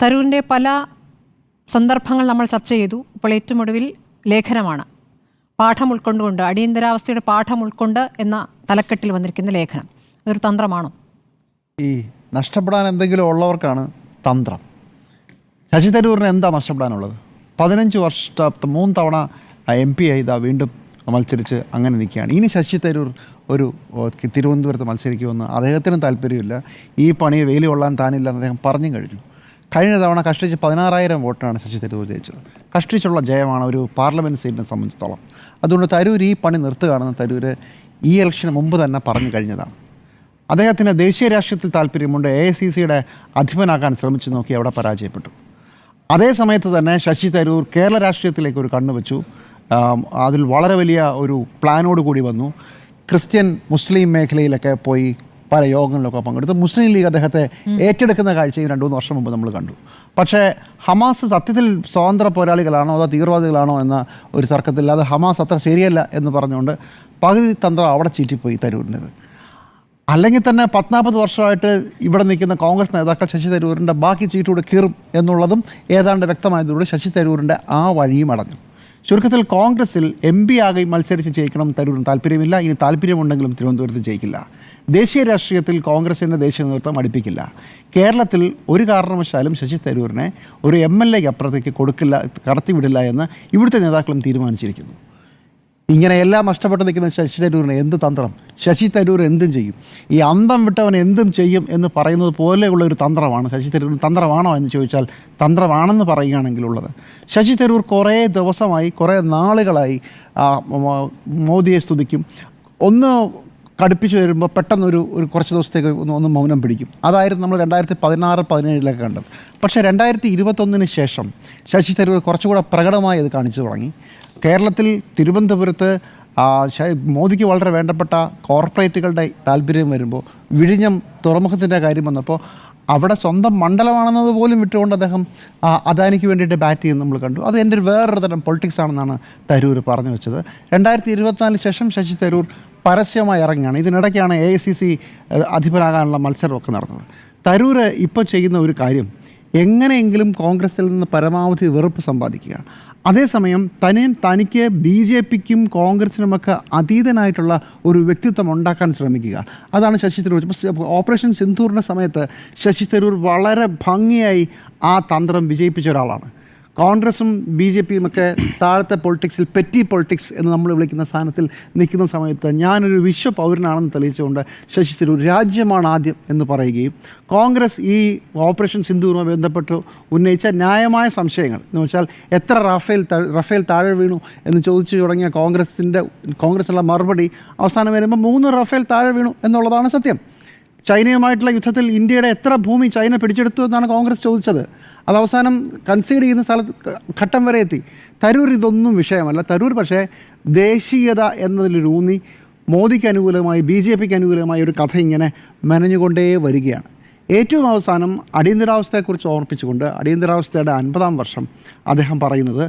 തരൂരിൻ്റെ പല സന്ദർഭങ്ങൾ നമ്മൾ ചർച്ച ചെയ്തു. ഇപ്പോൾ ഏറ്റവും ഒടുവിൽ ലേഖനമാണ്. പാഠം ഉൾക്കൊണ്ടുകൊണ്ട്, അടിയന്തരാവസ്ഥയുടെ പാഠം ഉൾക്കൊണ്ട് എന്ന തലക്കെട്ടിൽ വന്നിരിക്കുന്ന ലേഖനം. അതൊരു തന്ത്രമാണോ? ഈ നഷ്ടപ്പെടാൻ എന്തെങ്കിലും ഉള്ളവർക്കാണ് തന്ത്രം. ശശി തരൂരിന് എന്താ നഷ്ടപ്പെടാനുള്ളത്? 15 വർഷത്തെ 3 തവണ MP ആയി വീണ്ടും മത്സരിച്ച് അങ്ങനെ നിൽക്കുകയാണ്. ഇനി ശശി തരൂർ ഒരു തിരുവനന്തപുരത്ത് മത്സരിക്കുമെന്ന് അദ്ദേഹത്തിനും താല്പര്യമില്ല. ഈ പണിയെ വെയിൽ കൊള്ളാൻ താനില്ല എന്ന് അദ്ദേഹം പറഞ്ഞു കഴിഞ്ഞു. കഴിഞ്ഞ തവണ കഷ്ടിച്ച് 16,000 വോട്ടിനാണ് ശശി തരൂർ ജയിച്ചത്. കഷ്ടിച്ചുള്ള ജയമാണ് ഒരു പാർലമെൻറ്റ് സീറ്റിനെ സംബന്ധിച്ചിടത്തോളം. അതുകൊണ്ട് തരൂർ ഈ പണി നിർത്തുകയാണെന്ന് തരൂർ ഈ ഇലക്ഷന് മുമ്പ് തന്നെ പറഞ്ഞു കഴിഞ്ഞതാണ്. അദ്ദേഹത്തിന് ദേശീയ രാഷ്ട്രീയത്തിൽ താല്പര്യമുണ്ട്. AICCയുടെ അധിപനാക്കാൻ ശ്രമിച്ചു നോക്കി അവിടെ പരാജയപ്പെട്ടു. അതേ സമയത്ത് തന്നെ ശശി തരൂർ കേരള രാഷ്ട്രീയത്തിലേക്ക് ഒരു കണ്ണുവെച്ചു. അതിൽ വളരെ വലിയ ഒരു പ്ലാനോട് കൂടി വന്നു. ക്രിസ്ത്യൻ മുസ്ലിം മേഖലയിലൊക്കെ പോയി പല യോഗങ്ങളിലൊക്കെ പങ്കെടുത്തു. മുസ്ലിം ലീഗ് അദ്ദേഹത്തെ ഏറ്റെടുക്കുന്ന കാഴ്ചയും 2-3 വർഷം മുമ്പ് നമ്മൾ കണ്ടു. പക്ഷേ ഹമാസ് സത്യത്തിൽ സ്വതന്ത്ര പോരാളികളാണോ അതോ തീവ്രവാദികളാണോ എന്ന ഒരു തർക്കത്തിൽ അത് ഹമാസ് അത്ര ശരിയല്ല എന്ന് പറഞ്ഞുകൊണ്ട് പകുതി തന്ത്രം അവിടെ ചീറ്റിപ്പോയി തരൂരിൻ്റെത്. അല്ലെങ്കിൽ തന്നെ 40 വർഷമായിട്ട് ഇവിടെ നിൽക്കുന്ന കോൺഗ്രസ് നേതാക്കൾ ശശി തരൂരിൻ്റെ ബാക്കി ചീറ്റൂടെ കീറും എന്നുള്ളതും ഏതാണ്ട് വ്യക്തമായതോടെ ശശി തരൂരിൻ്റെ ആ വഴിയും അടഞ്ഞു. ചുരുക്കത്തിൽ കോൺഗ്രസിൽ MP ആകെ മത്സരിച്ച് ജയിക്കണം തരൂരിന് താല്പര്യമില്ല. ഇനി താല്പര്യമുണ്ടെങ്കിലും തിരുവനന്തപുരത്ത് ജയിക്കില്ല. ദേശീയ രാഷ്ട്രീയത്തിൽ കോൺഗ്രസിൻ്റെ ദേശീയ നേതൃത്വം അടുപ്പിക്കില്ല. കേരളത്തിൽ ഒരു കാരണവശാലും ശശി തരൂരിനെ ഒരു MLA അപ്പുറത്തേക്ക് കൊടുക്കില്ല, കടത്തിവിടില്ല എന്ന് ഇവിടുത്തെ നേതാക്കളും തീരുമാനിച്ചിരിക്കുന്നു. ഇങ്ങനെ എല്ലാം നഷ്ടപ്പെട്ട് നിൽക്കുന്ന ശശി തരൂരിന് എന്ത് തന്ത്രം? ശശി തരൂർ എന്തും ചെയ്യും. ഈ അന്തം വിട്ടവൻ എന്തും ചെയ്യും എന്ന് പറയുന്നത് പോലെയുള്ള ഒരു തന്ത്രമാണ് ശശി തരൂരിന്. തന്ത്രമാണോ എന്ന് ചോദിച്ചാൽ തന്ത്രമാണെന്ന് പറയുകയാണെങ്കിലുള്ളത്. ശശി തരൂർ കുറേ ദിവസമായി, കുറേ നാളുകളായി മോദിയെ സ്തുതിക്കും. ഒന്ന് കടുപ്പിച്ച് വരുമ്പോൾ പെട്ടെന്നൊരു കുറച്ച് ദിവസത്തേക്ക് ഒന്ന് മൗനം പിടിക്കും. അതായിരുന്നു നമ്മൾ 2016-17 കണ്ടത്. പക്ഷേ 2021 ശേഷം ശശി തരൂർ കുറച്ചുകൂടെ പ്രകടമായി അത് കാണിച്ചു തുടങ്ങി. കേരളത്തിൽ തിരുവനന്തപുരത്ത് മോദിക്ക് വളരെ വേണ്ടപ്പെട്ട കോർപ്പറേറ്റുകളുടെ താല്പര്യം വരുമ്പോൾ, വിഴിഞ്ഞം തുറമുഖത്തിൻ്റെ കാര്യം വന്നപ്പോൾ അവിടെ സ്വന്തം മണ്ഡലമാണെന്നത് പോലും വിട്ടുകൊണ്ട് അദ്ദേഹം അദാനിക്ക് വേണ്ടിയിട്ട് ബാറ്റ് ചെയ്യുന്നത് നമ്മൾ കണ്ടു. അത് എൻ്റെ വേറൊരു തരം പൊളിറ്റിക്സ് ആണെന്നാണ് തരൂർ പറഞ്ഞു വെച്ചത്. 2024 ശേഷം ശശി തരൂർ പരസ്യമായി ഇറങ്ങിയാണ്. ഇതിനിടയ്ക്കാണ് AICC അധിപനാകാനുള്ള മത്സരമൊക്കെ നടന്നത്. തരൂർ ഇപ്പോൾ ചെയ്യുന്ന ഒരു കാര്യം, എങ്ങനെയെങ്കിലും കോൺഗ്രസിൽ നിന്ന് പരമാവധി വെറുപ്പ് സമ്പാദിക്കുക. അതേസമയം തനിക്ക് BJPക്കും കോൺഗ്രസിനുമൊക്കെ അതീതനായിട്ടുള്ള ഒരു വ്യക്തിത്വം ഉണ്ടാക്കാൻ ശ്രമിക്കുക. അതാണ് ശശി തരൂർ. ഓപ്പറേഷൻ സിന്ദൂറിൻ്റെ സമയത്ത് ശശി തരൂർ വളരെ ഭംഗിയായി ആ തന്ത്രം വിജയിപ്പിച്ച ഒരാളാണ്. കോൺഗ്രസും BJPയും ഒക്കെ താഴത്തെ പൊളിറ്റിക്സിൽ പെറ്റി പൊളിറ്റിക്സ് എന്ന് നമ്മൾ വിളിക്കുന്ന സ്ഥാനത്തിൽ നിൽക്കുന്ന സമയത്ത് ഞാനൊരു വിശ്വ പൗരനാണെന്ന് തെളിയിച്ചുകൊണ്ട് ശശി തരൂർ രാജ്യമാണ് ആദ്യം എന്ന് പറയുകയും കോൺഗ്രസ് ഈ ഓപ്പറേഷൻ സിന്ദൂറുമായി ബന്ധപ്പെട്ട് ഉന്നയിച്ച ന്യായമായ സംശയങ്ങൾ എന്ന് വെച്ചാൽ എത്ര റഫേൽ താഴെ വീണു എന്ന് ചോദിച്ചു തുടങ്ങിയ കോൺഗ്രസിനുള്ള മറുപടി അവസാനം വരുമ്പോൾ 3 റഫേൽ താഴെ വീണു എന്നുള്ളതാണ് സത്യം. ചൈനയുമായിട്ടുള്ള യുദ്ധത്തിൽ ഇന്ത്യയുടെ എത്ര ഭൂമി ചൈന പിടിച്ചെടുത്തു എന്നാണ് കോൺഗ്രസ് ചോദിച്ചത്. അത് അവസാനം കൺസീഡ് ചെയ്യുന്ന ഘട്ടം വരെ എത്തി. തരൂർ ഇതൊന്നും വിഷയമല്ല. തരൂർ പക്ഷേ ദേശീയത എന്നതിലൂന്നി മോദിക്ക് അനുകൂലമായി BJPക്ക് അനുകൂലമായി ഒരു കഥ ഇങ്ങനെ മെനഞ്ഞുകൊണ്ടേ വരികയാണ്. ഏറ്റവും അവസാനം അടിയന്തരാവസ്ഥയെക്കുറിച്ച് ഓർമ്മിപ്പിച്ചുകൊണ്ട് അടിയന്തരാവസ്ഥയുടെ 50-ാം വർഷം അദ്ദേഹം പറയുന്നത്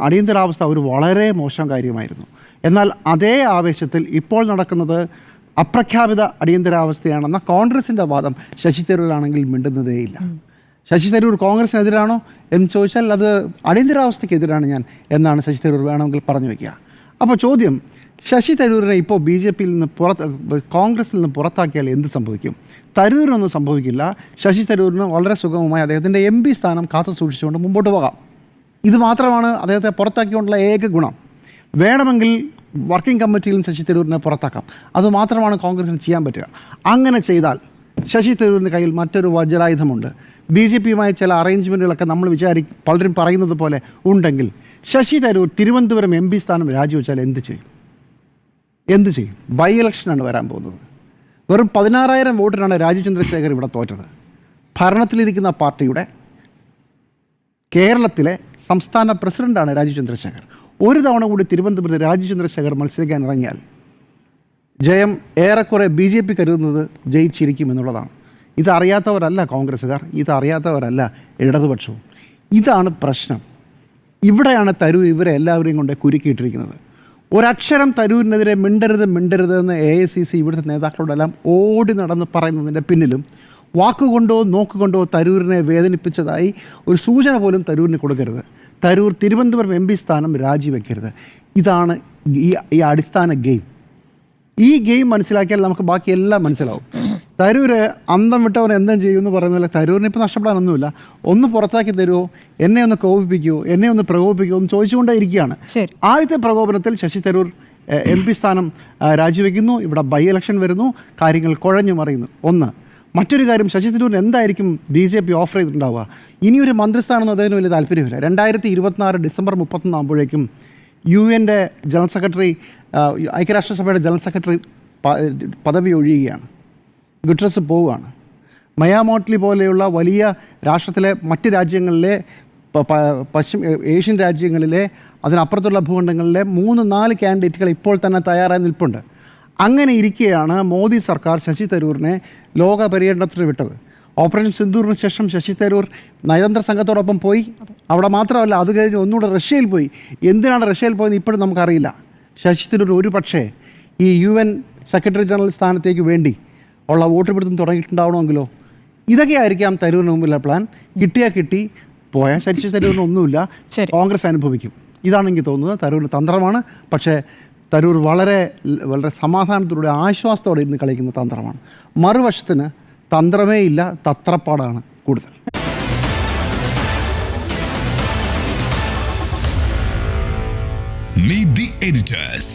അടിയന്തരാവസ്ഥ ഒരു വളരെ മോശം കാര്യമായിരുന്നു. എന്നാൽ അതേ ആവേശത്തിൽ ഇപ്പോൾ നടക്കുന്നത് അപ്രഖ്യാപിത അടിയന്തരാവസ്ഥയാണെന്ന കോൺഗ്രസിൻ്റെ വാദം ശശി തരൂരാണെങ്കിൽ മിണ്ടുന്നതേയില്ല. ശശി തരൂർ കോൺഗ്രസിനെതിരാണോ എന്ന് ചോദിച്ചാൽ അത് അടിയന്തരാവസ്ഥയ്ക്കെതിരാണ് ഞാൻ എന്നാണ് ശശി തരൂർ വേണമെങ്കിൽ പറഞ്ഞു വയ്ക്കുക. അപ്പോൾ ചോദ്യം, ശശി തരൂരിനെ ഇപ്പോൾ BJPയിൽ നിന്ന് കോൺഗ്രസിൽ നിന്ന് പുറത്താക്കിയാൽ എന്ത് സംഭവിക്കും? തരൂരിനൊന്നും സംഭവിക്കില്ല. ശശി തരൂരിന് വളരെ സുഗമമായി അദ്ദേഹത്തിൻ്റെ MP സ്ഥാനം കാത്തു സൂക്ഷിച്ചുകൊണ്ട് മുമ്പോട്ട് പോകാം. ഇത് മാത്രമാണ് അദ്ദേഹത്തെ പുറത്താക്കിക്കൊണ്ടുള്ള ഏക ഗുണം. വേണമെങ്കിൽ വർക്കിംഗ് കമ്മിറ്റിയിലും ശശി തരൂരിനെ പുറത്താക്കാം. അതുമാത്രമാണ് കോൺഗ്രസിന് ചെയ്യാൻ പറ്റുക. അങ്ങനെ ചെയ്താൽ ശശി തരൂരിൻ്റെ കയ്യിൽ മറ്റൊരു വജ്രായുധമുണ്ട്. BJPയുമായി ചില അറേഞ്ച്മെൻറ്റുകളൊക്കെ നമ്മൾ പലരും പറയുന്നത് പോലെ ഉണ്ടെങ്കിൽ ശശി തരൂർ തിരുവനന്തപുരം MP സ്ഥാനം രാജിവെച്ചാൽ എന്ത് ചെയ്യും? ബൈ ഇലക്ഷനാണ് വരാൻ പോകുന്നത്. വെറും 16,000 വോട്ടിനാണ് രാജീവ് ചന്ദ്രശേഖർ ഇവിടെ തോറ്റത്. ഭരണത്തിലിരിക്കുന്ന പാർട്ടിയുടെ കേരളത്തിലെ സംസ്ഥാന പ്രസിഡൻ്റാണ് രാജീവ് ചന്ദ്രശേഖർ. ഒരു തവണ കൂടി തിരുവനന്തപുരത്ത് രാജീവ് ചന്ദ്രശേഖർ മത്സരിക്കാൻ ഇറങ്ങിയാൽ ജയം ഏറെക്കുറെ BJP കരുതുന്നത് ജയിച്ചിരിക്കുമെന്നുള്ളതാണ്. ഇതറിയാത്തവരല്ല കോൺഗ്രസ്സുകാർ, ഇതറിയാത്തവരല്ല ഇടതുപക്ഷവും. ഇതാണ് പ്രശ്നം. ഇവിടെയാണ് തരൂർ ഇവരെ എല്ലാവരെയും കൊണ്ട് കുരുക്കിയിട്ടിരിക്കുന്നത്. ഒരക്ഷരം തരൂരിനെതിരെ മിണ്ടരുത് എന്ന് AICC ഇവിടുത്തെ നേതാക്കളോടെല്ലാം ഓടി നടന്ന് പറയുന്നതിൻ്റെ പിന്നിലും വാക്കുകൊണ്ടോ നോക്കുകൊണ്ടോ തരൂരിനെ വേദനിപ്പിച്ചതായി ഒരു സൂചന പോലും തരൂരിന് കൊടുക്കരുത്. തരൂർ തിരുവനന്തപുരം MP സ്ഥാനം രാജിവെക്കരുത്. ഇതാണ് ഈ അടിസ്ഥാന ഗെയിം. ഈ ഗെയിം മനസ്സിലാക്കിയാൽ നമുക്ക് ബാക്കിയെല്ലാം മനസ്സിലാവും. തരൂർ അന്തം വിട്ടവൻ എന്തും ചെയ്യുമെന്ന് പറയുന്ന പോലെ തരൂരിന് ഇപ്പോൾ നഷ്ടപ്പെടാനൊന്നുമില്ല. ഒന്ന് പുറത്താക്കി തരുമോ, എന്നെ ഒന്ന് കോപിപ്പിക്കുമോ, എന്നെ ഒന്ന് പ്രകോപിപ്പിക്കുമോ എന്ന് ചോദിച്ചുകൊണ്ടേ ഇരിക്കുകയാണ്. ആദ്യത്തെ പ്രകോപനത്തിൽ ശശി തരൂർ MP സ്ഥാനം രാജിവെക്കുന്നു. ഇവിടെ ബൈ ഇലക്ഷൻ വരുന്നു, കാര്യങ്ങൾ കുഴഞ്ഞു മറിയുന്നു. ഒന്ന്. മറ്റൊരു കാര്യം, ശശി തരൂരിന് എന്തായിരിക്കും BJP ഓഫർ ചെയ്തിട്ടുണ്ടാവുക? ഇനിയൊരു മന്ത്രിസ്ഥാനമൊന്നും അദ്ദേഹത്തിന് വലിയ താല്പര്യമില്ല. 2024 ഡിസംബർ 31 ആകുമ്പോഴേക്കും UN ജനറൽ സെക്രട്ടറി, ഐക്യരാഷ്ട്രസഭയുടെ ജനറൽ സെക്രട്ടറി പദവി ഒഴിയുകയാണ്. ഗുട്രസ് പോവുകയാണ്. മയാമോട്ട്ലി പോലെയുള്ള വലിയ രാഷ്ട്രത്തിലെ മറ്റ് രാജ്യങ്ങളിലെ ഏഷ്യൻ രാജ്യങ്ങളിലെ അതിനപ്പുറത്തുള്ള ഭൂഖണ്ഡങ്ങളിലെ 3-4 കാൻഡിഡേറ്റുകൾ ഇപ്പോൾ തന്നെ തയ്യാറായി നിൽപ്പുണ്ട്. അങ്ങനെ ഇരിക്കെയാണ് മോദി സർക്കാർ ശശി തരൂരിനെ ലോക പര്യടനത്തിന് വിട്ടത്. ഓപ്പറേഷൻ സിന്ദൂറിന് ശേഷം ശശി തരൂർ നയതന്ത്ര സംഘത്തോടൊപ്പം പോയി. അവിടെ മാത്രമല്ല, അത് കഴിഞ്ഞ് ഒന്നുകൂടെ റഷ്യയിൽ പോയി. എന്തിനാണ് റഷ്യയിൽ പോയെന്ന് ഇപ്പോഴും നമുക്കറിയില്ല. ശശി തരൂർ ഒരു പക്ഷേ ഈ UN സെക്രട്ടറി ജനറൽ സ്ഥാനത്തേക്ക് വേണ്ടി ഉള്ള വോട്ട് പിടുത്തം തുടങ്ങിയിട്ടുണ്ടാവണമെങ്കിലോ? ഇതൊക്കെ ആയിരിക്കാം തരൂരിന് മുമ്പിലുള്ള പ്ലാൻ. കിട്ടിയാൽ കിട്ടി, പോയാൽ ശശി തരൂരിന് ഒന്നുമില്ല, കോൺഗ്രസ് അനുഭവിക്കും. ഇതാണ് എനിക്ക് തോന്നുന്നത്. തരൂരിന് തന്ത്രമാണ്. പക്ഷേ തരൂർ വളരെ വളരെ സമാധാനത്തോടെ ആശ്വാസത്തോടെ ഇരുന്ന് കളിക്കുന്ന തന്ത്രമാണ്. മറുവശത്തിന് തന്ത്രമേ ഇല്ല, തത്രപ്പാടാണ് കൂടുതൽ. Meet the editors.